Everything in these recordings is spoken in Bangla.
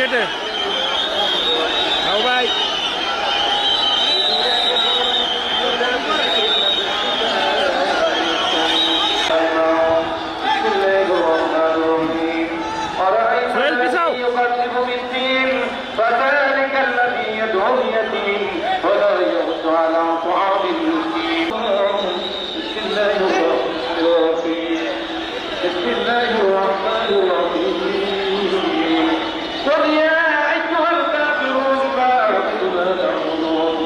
কেটে ভাই فذلك الذي يدعو اليتيم ولا يحض على طعام المسكين. بسم الله الرحمن الرحيم. بسم الله الرحمن الرحيم. قل يا أيها الكافرون لا أعبد ما تعبدون.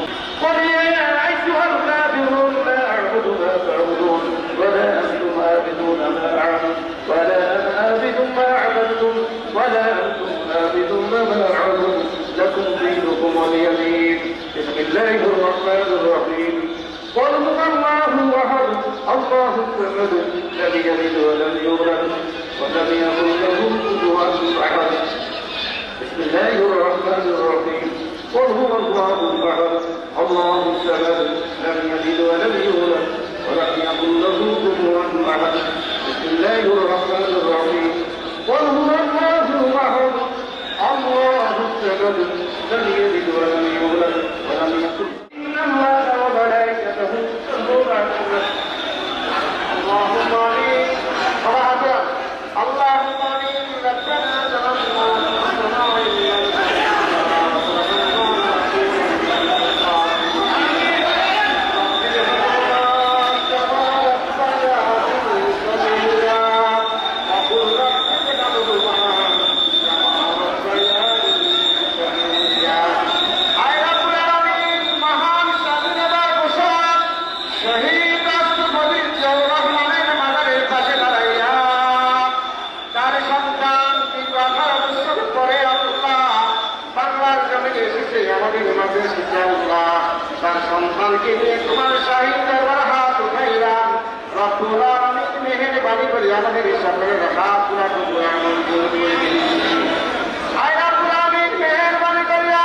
قل يا أيها الكافرون لا أعبد ما تعبدون ولا أنتم عابدون ما أعبد ولا أنا عابد ما عبدتم ولا أنتم عابدون ما أعبد لكم دينكم ولي دين. بسم الله الرحمن الرحيم. قل هو الله أحد الله الصمد لم يلد ولم يولد ولم يكن له كفوا أحد. بسم الله الرحمن الرحيم. قل هو الله أحد الله الصمد لم يلد ولم يولد ولم يكن له كفوا أحد. بسم الله الرحمن الرحيم. قل هو الله أحد الله الصمد لم يلد ولم يولد ولم يكن. إن الله وملائكته يصلون على النبي. اللهم آمين. اللهم آمين. ربنا ظلمنا أنفسنا وإن لم তার সন্তানকে নিয়ে তোমার শাহী দরবার হাত উঠাইলাম। রব্বুল আলামিন মেহেরবানি করে আমাদের সকলের হাত পুরা মঞ্জুর করে দিন। আয় রব্বুল আলামিন মেহেরবানি করিয়া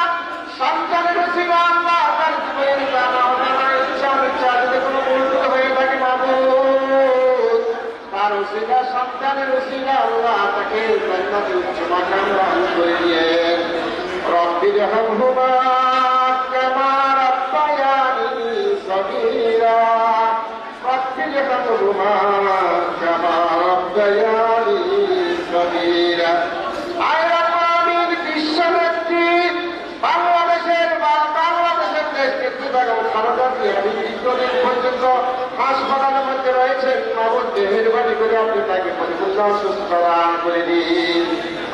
সন্তানের ওসিলা আল্লাহ তার জীবনের জানা ইচ্ছা যদি কোনো ভুল হয়ে থাকে মাবুদ তার ওসিলা সন্তানের ওসিলা আল্লাহ তাকে জান্নাতে উচ্চ মাকাম দান করে দিয়ে। রব্বির হামহুমা কামা রাব্বায়ানি সগীরা রব্বির হামহুমা কামা রাব্বায়ানি সগীরা। আয় রব্বুল আলামিন বিশ্বনেত্রী বাংলাদেশের নেতৃত্ব বেগম খালেদা জিয়া দীর্ঘদিন পর্যন্ত হাসপাতালের মধ্যে রয়েছেন। মাবুদ মেহেরবানি করে আপনি তাকে পরিপূর্ণ সুস্থ দান করে দিন।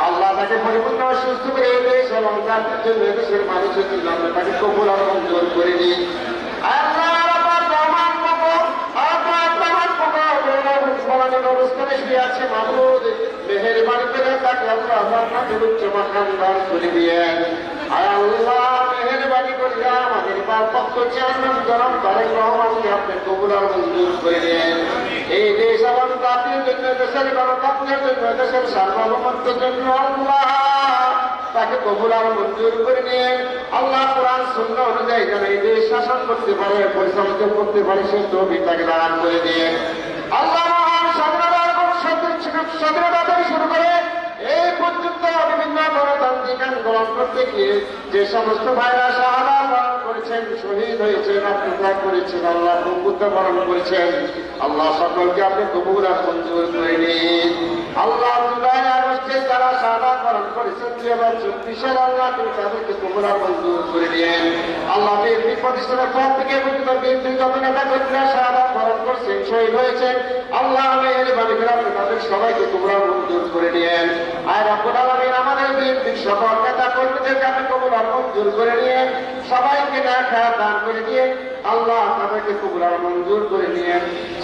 আল্লাহ তাকে পরিপূর্ণ সুস্থ করে দেশ এবং জাতির জন্য দেশের মানুষের জন্য আপনি তাকে কবুল আর মঞ্জুর করে দিন। অবস্থানে শুয়ে আছে মাবুদ মেহেরবানি করে তাকে আল্লাহ উচ্চ মাকাম দান করে দিয়েন। আয় আল্লাহ মেহেরবানি করিয়া আমাদের ভারপ্রাপ্ত চেয়ারম্যান জনাব তারেক রহমানকে আপনি কবুল আর মঞ্জুর করে দিয়েন। এই দেশ এবং জাতির জন্য দেশের গণতন্ত্রের জন্য দেশের সার্বভৌমত্বের জন্য আল্লাহ তাকে কবুল আর মঞ্জুর করে নিয়েন। আল্লাহ কোরআন সুন্নাহ অনুযায়ী যেন এই দেশ শাসন করতে পারে পরিচালিত করতে পারে সে তৌফিক তাকে দান করে দিয়ে। আল্লাহ মহান স্বাধীনতা এবং স্বাধীনতা থেকে শুরু করে এই পর্যন্ত বিভিন্ন গণতান্ত্রিক আন্দোলন করতে গিয়ে যে সমস্ত ভাইরা শাহাদাত বরণ করেছেন শহীদ হয়েছেন আত্মত্যাগ করেছেন আল্লাহ বঙ্গুত্ব বরণ করেছেন আল্লাহ সকলকে আপনি কবুল আর মঞ্জুর করে নিন। আল্লাহ জুলাই আগস্টে যারা শাহাদাত বরণ করেছেন 2024 আল্লাহ তুমি তাদেরকে কবুল আর মঞ্জুর করে নিন। আল্লাহ বিএনপি প্রতিষ্ঠানের পর থেকে পর্যন্ত বিএনপির যত নেতা কর্মীরা শাহাদাত বরণ করছেন শহীদ হয়েছেন আল্লাহ মেহেরবানি করে আপনি তাদের সবাইকে কবুল আর মঞ্জুর করে নিন। আয় রব্বুল আলামিন আমাদের বিএনপির সকল নেতা কর্মীদেরকে আপনি কবুল আর মঞ্জুর করে নিয়ে সবাইকে নেখায়াত দান করে দিয়ে আল্লাহ তাদেরকে কবুল আর মঞ্জুর করে নিয়ে।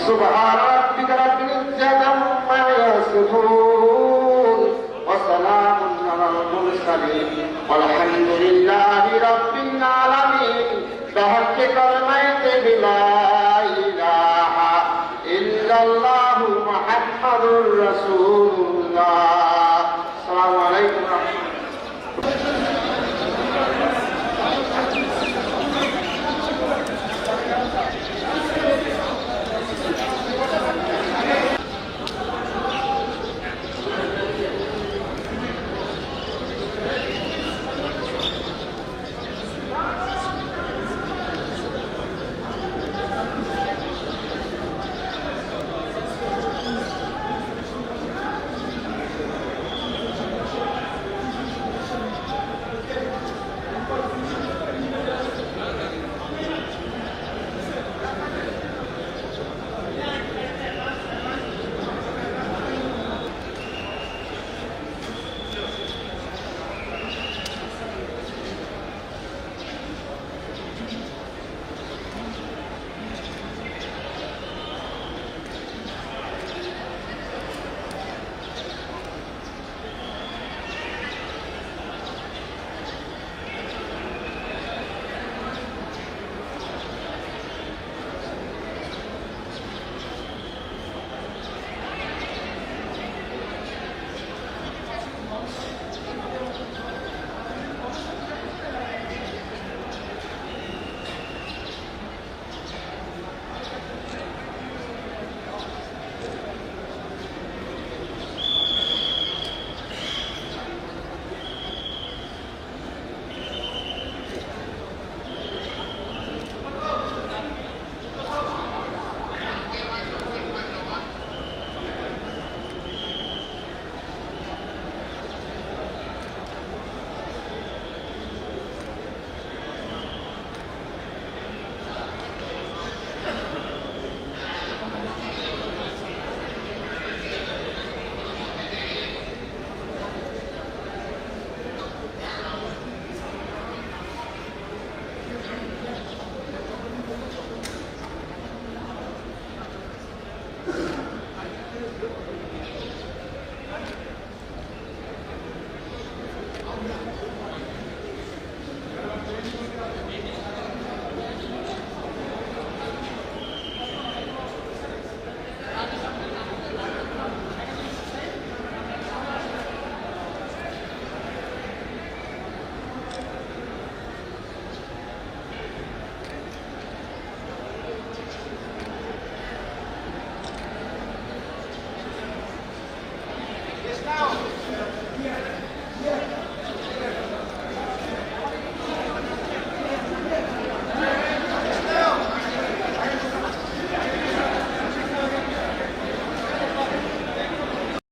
সুবহান রাব্বিকা রাব্বিল ইজ্জাতি আম্মা ইয়াসিফুন ওয়া সালামুন আলাল মুরসালিন ওয়ালহামদুলিল্লাহি রাব্বিল আলামিন।